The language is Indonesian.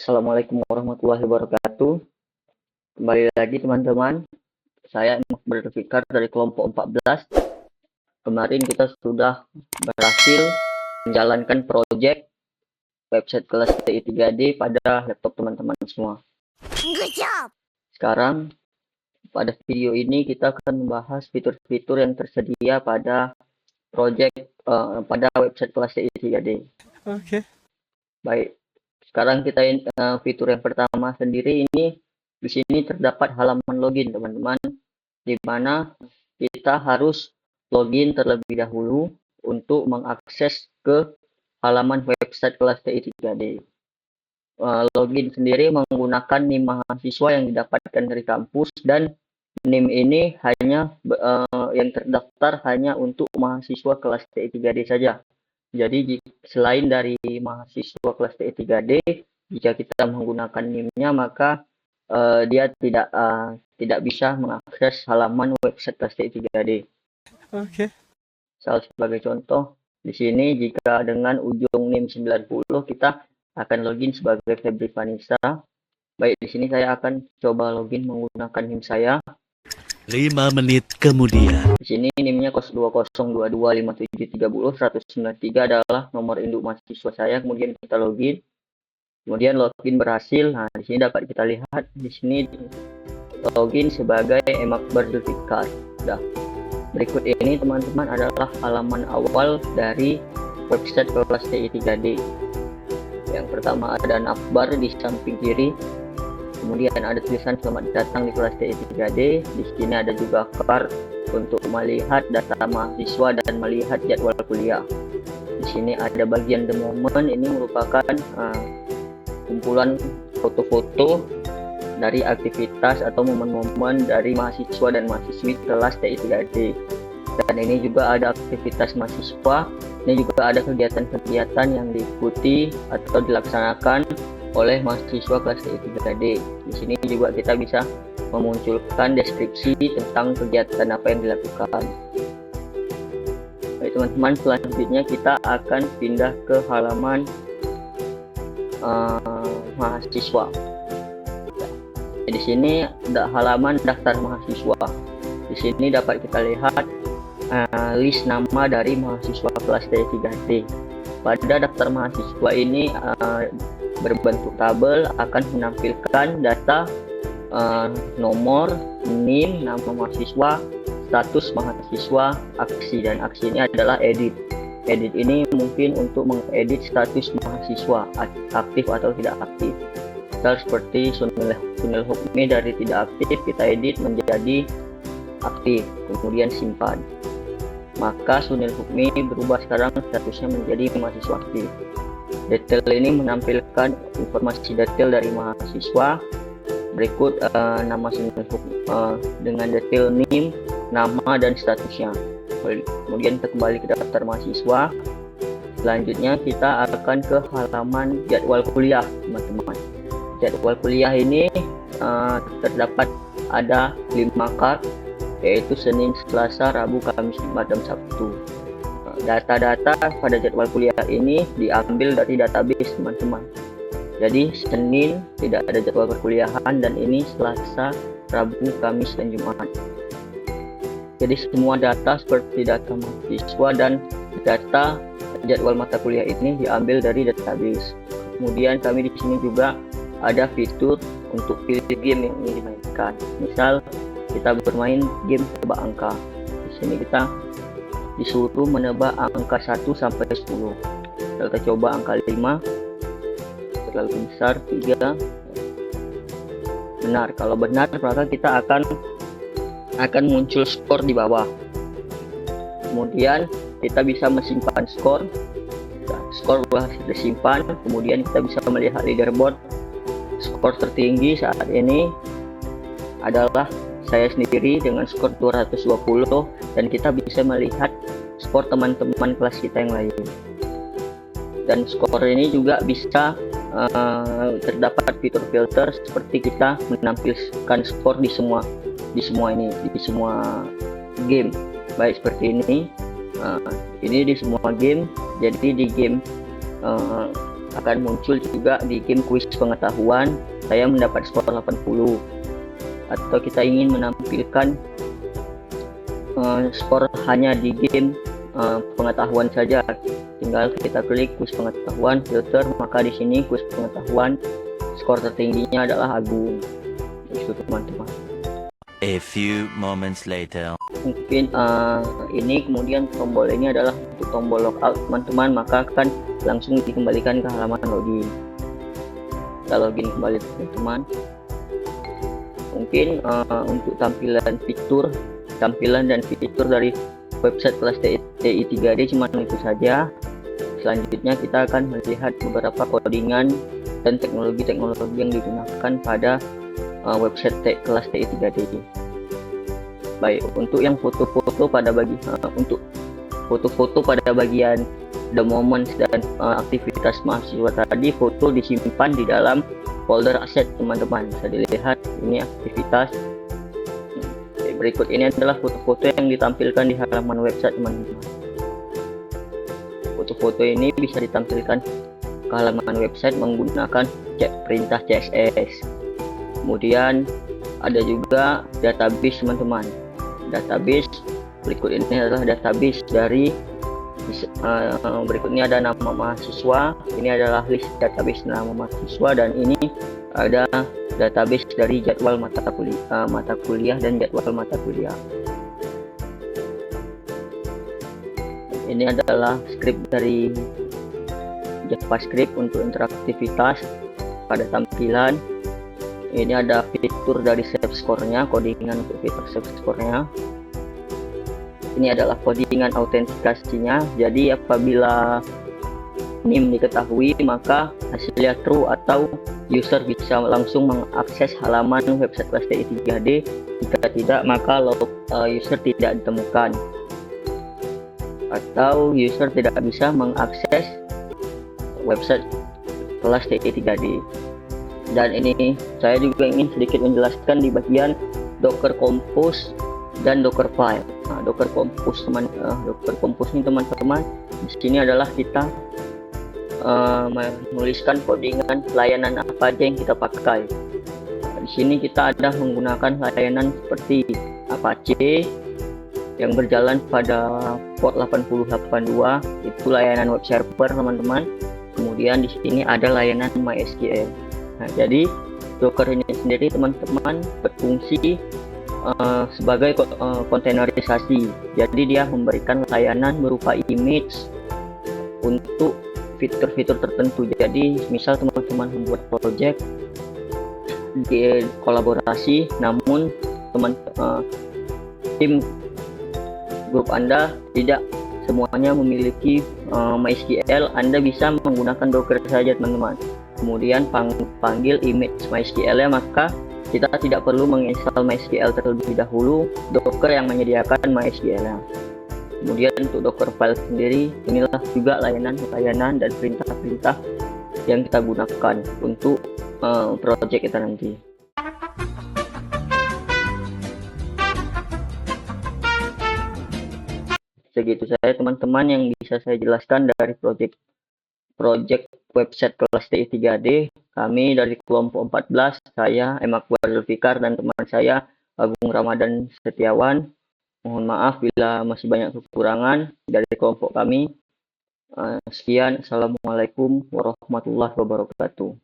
Assalamualaikum warahmatullahi wabarakatuh. Kembali lagi teman-teman. Saya berfikar dari kelompok 14. Kemarin kita sudah berhasil menjalankan proyek website kelas TI 3D pada laptop teman-teman semua. Good job. Sekarang pada video ini kita akan membahas fitur-fitur yang tersedia pada pada website kelas TI 3D. Oke. Baik. Sekarang kita fitur yang pertama sendiri ini di sini terdapat halaman login teman-teman, di mana kita harus login terlebih dahulu untuk mengakses ke halaman website kelas TI 3D. Login sendiri menggunakan NIM mahasiswa yang didapatkan dari kampus, dan NIM ini hanya yang terdaftar hanya untuk mahasiswa kelas TI 3D saja. Jadi selain dari mahasiswa kelas TI 3D, jika kita menggunakan NIM-nya maka dia tidak bisa mengakses halaman website kelas TI 3D. Oke. Sebagai contoh, di sini jika dengan ujung NIM 90 kita akan login sebagai Febri Vanessa. Baik, di sini saya akan coba login menggunakan NIM saya. 5 menit kemudian. Di sini NIM-nya 020227301093 adalah nomor induk mahasiswa saya. Kemudian kita login. Kemudian login berhasil. Nah, di sini dapat kita lihat di sini login sebagai Emakbar Zulfikar. Sudah. Berikut ini teman-teman adalah halaman awal dari website kelas TI 3D. Yang pertama ada navbar di samping kiri. Kemudian ada tulisan selamat datang di kelas TI 3D. Di sini ada juga card untuk melihat data mahasiswa dan melihat jadwal kuliah. Di sini ada bagian the moment. Ini merupakan kumpulan foto-foto dari aktivitas atau momen-momen dari mahasiswa dan mahasiswi kelas TI 3D. Dan ini juga ada aktivitas mahasiswa. Ini juga ada kegiatan-kegiatan yang diikuti atau dilaksanakan oleh mahasiswa kelas TI 3D. Di sini juga kita bisa memunculkan deskripsi tentang kegiatan apa yang dilakukan. Baik teman-teman, selanjutnya kita akan pindah ke halaman mahasiswa. Di sini ada halaman daftar mahasiswa. Di sini dapat kita lihat list nama dari mahasiswa kelas TI 3D. Pada daftar mahasiswa ini berbentuk tabel akan menampilkan data nomor, NIM, nama mahasiswa, status mahasiswa, aksi, dan aksi ini adalah edit. Edit ini mungkin untuk mengedit status mahasiswa aktif atau tidak aktif. Misal seperti Sunil Hukmi dari tidak aktif kita edit menjadi aktif, kemudian simpan. Maka Sunil Hukmi berubah sekarang statusnya menjadi mahasiswa aktif. Detail ini menampilkan informasi detail dari mahasiswa. Berikut nama Sunil Hukmi dengan detail NIM, nama dan statusnya. Kemudian kita kembali ke daftar mahasiswa. Selanjutnya kita akan ke halaman jadwal kuliah teman-teman. Jadwal kuliah ini terdapat ada 5 card, yaitu Senin, Selasa, Rabu, Kamis, Jumat, dan Sabtu. Data-data pada jadwal kuliah ini diambil dari database teman-teman. Jadi Senin tidak ada jadwal perkuliahan, dan ini Selasa, Rabu, Kamis, dan Jumat. Jadi semua data seperti data mahasiswa dan data jadwal mata kuliah ini diambil dari database. Kemudian kami di sini juga ada fitur untuk pilih game yang ingin dimainkan. Misal kita bermain game tebak angka. Di sini kita disuruh menebak angka 1 sampai 10. Kita coba angka 5. Terlalu besar 3. Benar. Kalau benar maka kita akan muncul skor di bawah. Kemudian kita bisa menyimpan skor. Skor berhasil disimpan. Kemudian kita bisa melihat leaderboard. Skor tertinggi saat ini adalah saya sendiri dengan skor 220, dan kita bisa melihat skor teman-teman kelas kita yang lain. Dan skor ini juga bisa terdapat fitur filter seperti kita menampilkan skor di semua game. Baik seperti ini. Ini di semua game. Jadi di game akan muncul juga di game kuis pengetahuan saya mendapat skor 80, atau kita ingin menampilkan skor hanya di game pengetahuan saja, tinggal kita klik kuis pengetahuan, filter, maka di sini kuis pengetahuan skor tertingginya adalah Agung. Itu teman-teman. A few moments later. Mungkin ini kemudian tombol ini adalah untuk tombol logout teman-teman, maka akan langsung dikembalikan ke halaman login. Kita login kembali teman-teman. Mungkin untuk tampilan dan fitur dari website kelas TI 3D cuma itu saja. Selanjutnya kita akan melihat beberapa codingan dan teknologi-teknologi yang digunakan pada website kelas TI 3D. Baik, untuk yang foto-foto pada bagian the moments dan aktivitas mahasiswa tadi, foto disimpan di dalam folder aset teman-teman. Bisa dilihat ini aktivitas. Berikut ini adalah foto-foto yang ditampilkan di halaman website teman-teman. Foto-foto ini bisa ditampilkan ke halaman website menggunakan perintah CSS. Kemudian ada juga database teman-teman. Database berikut ini adalah database dari berikutnya ada nama mahasiswa. Ini adalah list database nama mahasiswa, dan ini ada database dari jadwal mata kuliah dan jadwal mata kuliah. Ini adalah script dari JavaScript untuk interaktivitas pada tampilan. Ini ada fitur dari save score-nya, codingan untuk fitur save score-nya. Ini adalah codingan autentikasinya. Jadi apabila NIM diketahui, maka hasilnya true atau user bisa langsung mengakses halaman website kelas TI 3D. Jika tidak, maka user tidak ditemukan atau user tidak bisa mengakses website kelas TI 3D. Dan ini saya juga ingin sedikit menjelaskan di bagian Docker Compose dan Dockerfile. Nah, Docker Compose ini teman-teman, di sini adalah kita menuliskan codingan layanan apa aja yang kita pakai. Di sini kita ada menggunakan layanan seperti Apache yang berjalan pada port 8082, itu layanan web server teman-teman. Kemudian di sini ada layanan MySQL. Nah, jadi Docker ini sendiri teman-teman berfungsi sebagai kontainerisasi. Jadi dia memberikan layanan berupa image untuk fitur-fitur tertentu. Jadi misal teman-teman membuat project di kolaborasi, namun tim grup Anda tidak semuanya memiliki MySQL, Anda bisa menggunakan Docker saja teman-teman. Kemudian panggil image MySQL-nya, maka kita tidak perlu menginstal MySQL terlebih dahulu, Docker yang menyediakan MySQL-nya. Kemudian untuk Dockerfile sendiri, inilah juga layanan dan perintah-perintah yang kita gunakan untuk project kita nanti. Segitu saja teman-teman yang bisa saya jelaskan dari project website kelas TI 3D. Kami dari kelompok 14, saya Emakbar Zulfikar dan teman saya Agung Ramadan Setiawan. Mohon maaf bila masih banyak kekurangan dari kelompok kami. Sekian, Assalamualaikum warahmatullahi wabarakatuh.